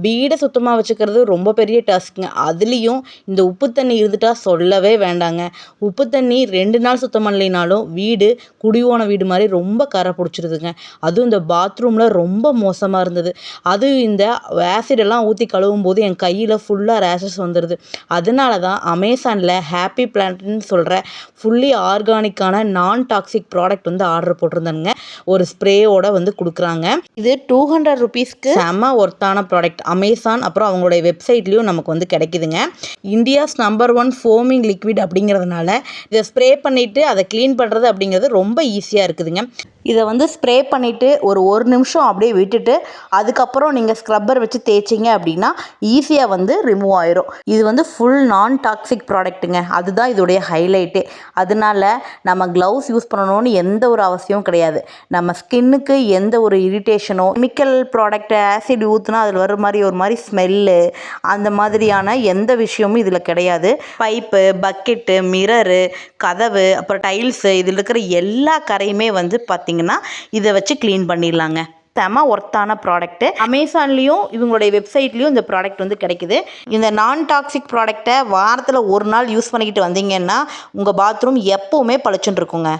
வீடை சுத்தமாக வச்சுக்கிறது ரொம்ப பெரிய டாஸ்க்குங்க. அதுலேயும் இந்த உப்பு தண்ணி இருந்துட்டா சொல்லவே வேண்டாங்க. உப்பு தண்ணி 2 நாள் சுத்தம் பண்ணலைனாலும் வீடு குடிவோன வீடு மாதிரி ரொம்ப கரை பிடிச்சிருதுங்க. அதுவும் இந்த பாத்ரூமில் ரொம்ப மோசமாக இருந்தது. அது இந்த ஆசிடெல்லாம் ஊற்றி கழுவும் போது என் கையில் ஃபுல்லாக ரேஷஸ் வந்துடுது. அதனால தான் அமேசானில் ஹாப்பி பிளான்ட்னு சொல்கிற ஃபுல்லி ஆர்கானிக்கான நான் டாக்ஸிக் ப்ராடக்ட் வந்து ஆர்டர் போட்டிருந்தேனுங்க. ஒரு ஸ்ப்ரேயோட வந்து கொடுக்குறாங்க. இது 200 ருபீஸ்க்கு செம்ம ஒர்த்தான ப்ராடக்ட். அமேசான் அப்புறம் அவங்களுடைய வெப்சைட்லேயும் நமக்கு வந்து கிடைக்குதுங்க. இந்தியாஸ் நம்பர் 1 ஃபோமிங் லிக்விட் அப்படிங்கிறதுனால இதை ஸ்ப்ரே பண்ணிவிட்டு அதை க்ளீன் பண்ணுறது அப்படிங்கிறது ரொம்ப ஈஸியாக இருக்குதுங்க. இதை வந்து ஸ்ப்ரே பண்ணிவிட்டு ஒரு நிமிஷம் அப்படியே விட்டுட்டு அதுக்கப்புறம் நீங்கள் ஸ்க்ரப்பர் வச்சு தேய்ச்சிங்க அப்படின்னா ஈஸியாக வந்து ரிமூவ் ஆயிரும். இது வந்து ஃபுல் நான் டாக்ஸிக் ப்ராடக்ட்டுங்க. அதுதான் இதோடைய ஹைலைட்டே. அதனால நம்ம க்ளவுஸ் யூஸ் பண்ணணும்னு எந்த ஒரு அவசியமும் கிடையாது. நம்ம ஸ்கின்னுக்கு எந்த ஒரு இரிட்டேஷனோ கெமிக்கல் ப்ராடக்ட் ஆசிட் ஊற்றுனா அதில் வர மாதிரி ஒரு மாதிரி ஸ்மெல்லு அந்த மாதிரியான எந்த விஷயமும் இதில் கிடையாது. பைப்பு, பக்கெட்டு, மிரரு, கதவு, அப்புறம் டைல்ஸு இதில் இருக்கிற எல்லா கரையுமே வந்து பார்த்திங்கன்னா இதை வச்சு க்ளீன் பண்ணிடலாங்க. செம ஒர்த்தான ப்ராடக்ட்டு. அமேசான்லேயும் இவங்களுடைய வெப்சைட்லேயும் இந்த ப்ராடக்ட் வந்து கிடைக்குது. இந்த நான் டாக்ஸிக் ப்ராடக்டை வாரத்தில் ஒரு நாள் யூஸ் பண்ணிக்கிட்டு வந்தீங்கன்னா உங்கள் பாத்ரூம் எப்போவுமே பளிச்சுன்னு இருக்குங்க.